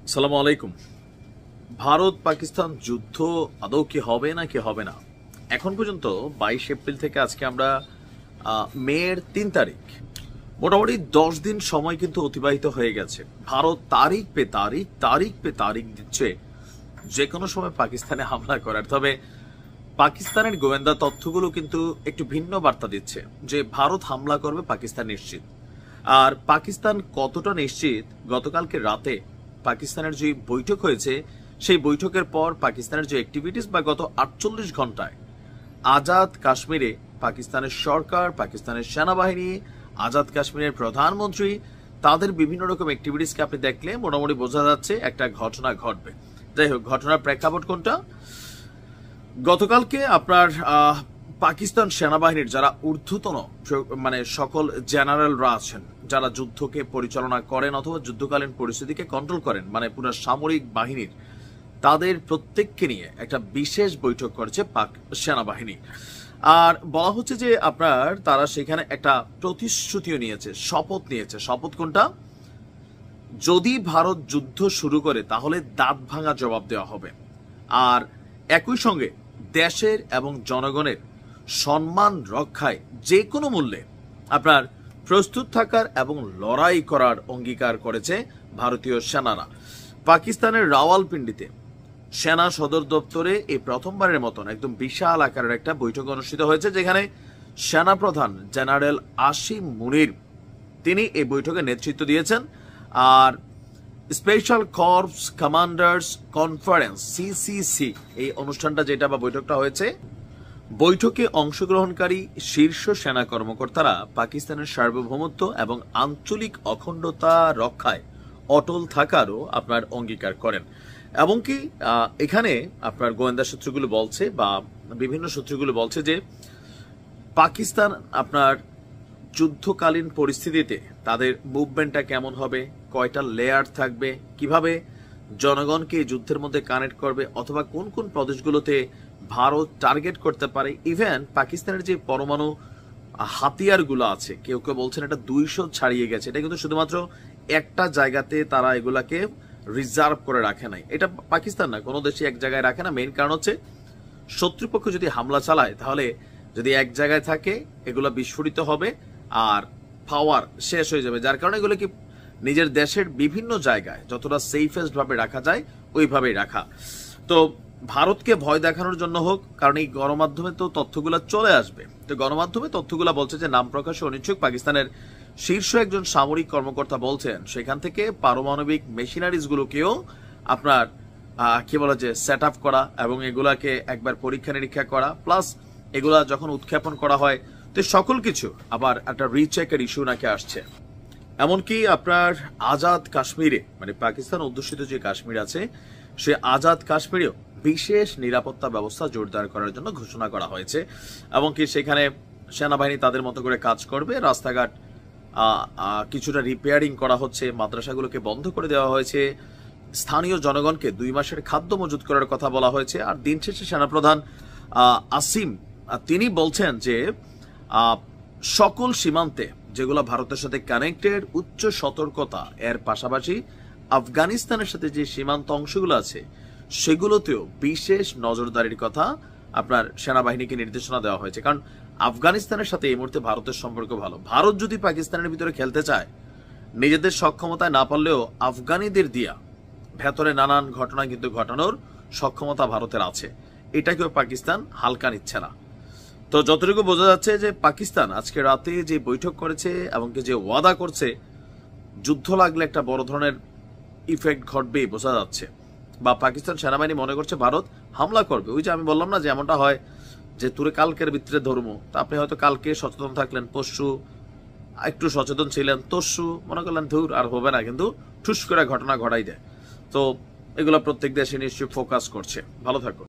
আসসালামু আলাইকুম। ভারত পাকিস্তান যুদ্ধ আদৌ কি হবে না কি হবে না, এখন পর্যন্ত 22 এপ্রিল থেকে আজকে আমরা মের 3 তারিখ, মোটামুটি 10 দিন সময় কিন্তু অতিবাহিত হয়ে গেছে। ভারত তারিখ পে তারিখ দিচ্ছে যে কোনো সময় পাকিস্তানে হামলা করার। তবে পাকিস্তানের গোয়েন্দা তথ্যগুলো কিন্তু একটু ভিন্ন বার্তা দিচ্ছে যে ভারত হামলা করবে, পাকিস্তান নিশ্চিত। আর পাকিস্তান কতটা নিশ্চিত, গতকালকে রাতে পাকিস্তানের যে বৈঠক হয়েছে সেই বৈঠকের পর পাকিস্তানের যে অ্যাক্টিভিটিস বা গত 48 ঘন্টায় আজাদ কাশ্মীরে পাকিস্তানের সরকার, পাকিস্তানের সেনাবাহিনী, আজাদ কাশ্মীরের প্রধানমন্ত্রী, তাদের বিভিন্ন রকম অ্যাক্টিভিটিসকে আপনি দেখলে মোটামুটি বোঝা যাচ্ছে একটা ঘটনা ঘটবে। যাই হোক, ঘটনার প্রেক্ষাপট কোনটা? গতকালকে আপনার পাকিস্তান সেনাবাহিনীর যারা ঊর্ধ্বতন মানে সকল জেনারেলরা আছেন, যারা যুদ্ধকে পরিচালনা করেন অথবা যুদ্ধকালীন পরিস্থিতিকে কন্ট্রোল করেন, মানে পুরো সামরিক বাহিনীর, তাদের প্রত্যেককে নিয়ে একটা বিশেষ বৈঠক করেছে পাক সেনাবাহিনী। আর বলা হচ্ছে যে আপনার তারা সেখানে একটা প্রতিশ্রুতিও নিয়েছে, শপথ নিয়েছে। শপথ কোনটা? যদি ভারত যুদ্ধ শুরু করে তাহলে দাঁত ভাঙা জবাব দেওয়া হবে। আর একই সঙ্গে দেশের এবং জনগণের সম্মান রক্ষায় যে কোনো মূল্যে আপনার প্রস্তুত থাকার এবং লড়াই করার অঙ্গীকার করেছে ভারতীয় সেনারা। পাকিস্তানের রাওয়ালপিন্ডিতে সেনা সদর দপ্তরে এই প্রথমবারের মতন একদম বিশাল আকারের একটা বৈঠক অনুষ্ঠিত হয়েছে, যেখানে সেনাপ্রধান জেনারেল আসিম মুনির তিনি এই বৈঠকে নেতৃত্ব দিয়েছেন। আর special corps commanders conference CCC এই অনুষ্ঠানটা যেটা বা বৈঠকটা হয়েছে, বৈঠকে অংশগ্রহণকারী শীর্ষ সেনা কর্মকর্তারা পাকিস্তানের সার্বভৌমত্ব এবং আঞ্চলিক অখণ্ডতা রক্ষায় অটল থাকারও আপনার অঙ্গীকার করেন। এমনকি এখানে আপনার গোয়েন্দা সূত্রগুলো বলছে বা বিভিন্ন সূত্রগুলো বলছে যে পাকিস্তান আপনার যুদ্ধকালীন পরিস্থিতিতে তাদের মুভমেন্টটা কেমন হবে, কয়টা লেয়ার থাকবে, কিভাবে জনগণকে এই যুদ্ধের মধ্যে কানেক্ট করবে, অথবা কোন কোন প্রদেশগুলোতে ভারত টার্গেট করতে পারে। ইভেন পাকিস্তানের যে পরমাণু হাতিয়ারগুলো আছে, কেউ কেউ বলছেন এটা 200 ছাড়িয়ে গেছে। এটা কিন্তু শুধুমাত্র একটা জায়গাতে তারা এগুলাকে রিজার্ভ করে রাখে নাই। এটা পাকিস্তান না, কোনো দেশে এক জায়গায় রাখে না। মেইন কারণ হচ্ছে শত্রুপক্ষ যদি হামলা চালায় তাহলে যদি এক জায়গায় থাকে এগুলো বিস্ফোরিত হবে আর পাওয়ার শেষ হয়ে যাবে, যার কারণে এগুলো কি নিজের দেশের বিভিন্ন জায়গায় যতটা সেফেস্ট ভাবে রাখা যায় ওইভাবেই রাখা। তো ভারতকে ভয় দেখানোর জন্য হোক, কারণ এই গণমাধ্যমে তো তথ্যগুলো চলে আসবে, তো গণমাধ্যমে তথ্যগুলো বলছে যে নাম প্রকাশে অনিচ্ছুক পাকিস্তানের শীর্ষ একজন সামরিক কর্মকর্তা বলছেন সেখান থেকে পারমাণবিক মেশিনারিজ গুলোকেও আপনার কি বলা যে সেট আপ করা এবং এগুলাকে একবার পরীক্ষা নিরীক্ষা করা, প্লাস এগুলা যখন উৎক্ষেপণ করা হয় তো সকল কিছু আবার একটা রিচেকের ইস্যু নাকি আসছে। এমনকি আপনার আজাদ কাশ্মীরে, মানে পাকিস্তান অধ্যুষিত যে কাশ্মীর আছে সে আজাদ কাশ্মীরেও বিশেষ নিরাপত্তা ব্যবস্থা জোরদার করার জন্য ঘোষণা করা হয়েছে। এমনকি সেখানে সেনাবাহিনী তাদের মতো করে কাজ করবে, রাস্তাঘাট কিছুটা রিপেয়ারিং করা হচ্ছে, মাদ্রাসাগুলোকে বন্ধ করে দেওয়া হয়েছে, স্থানীয় জনগণকে 2 মাসের খাদ্য মজুত করার কথা বলা হয়েছে। আর দিন শেষে সেনাপ্রধান আসিম তিনি বলছেন যে সকল সীমান্তে যেগুলো ভারতের সাথে কানেক্টেড, উচ্চ সতর্কতা, এর পাশাপাশি আফগানিস্তানের সাথে যে সীমান্ত অংশগুলো আছে সেগুলোতেও বিশেষ নজরদারির কথা আপনার সেনাবাহিনীকে নির্দেশনা দেওয়া হয়েছে। কারণ আফগানিস্তানের সাথে এই মুহূর্তে ভারতের সম্পর্ক ভালো। ভারত যদি পাকিস্তানের ভিতরে খেলতে চায়, নিজেদের সক্ষমতায় না পারলেও আফগানিদের দিয়া ভেতরে নানান ঘটনা কিন্তু ঘটানোর সক্ষমতা ভারতের আছে, এটাকেও পাকিস্তান হালকা নিচ্ছে না। তো যতটুকু বোঝা যাচ্ছে যে পাকিস্তান আজকে রাতে যে বৈঠক করেছে এবং যে ওয়াদা করছে, যুদ্ধ লাগলে একটা বড় ধরনের ইফেক্ট ঘটবে বোঝা যাচ্ছে। বা পাকিস্তান সেনাবাহিনী মনে করছে ভারত হামলা করবে। ওই যে আমি বললাম না যে এমনটা হয় যে তুরে কালকের ভিতরে ধর্ম, তা আপনি হয়তো কালকে সচেতন থাকলেন, পরশু একটু সচেতন ছিলেন, তরশু মনে করলেন ধুর আর হবে না, কিন্তু ঠুস করে ঘটনা ঘটাই দেয়। তো এগুলো প্রত্যেক দেশে নিশ্চয়ই ফোকাস করছে। ভালো থাকুন।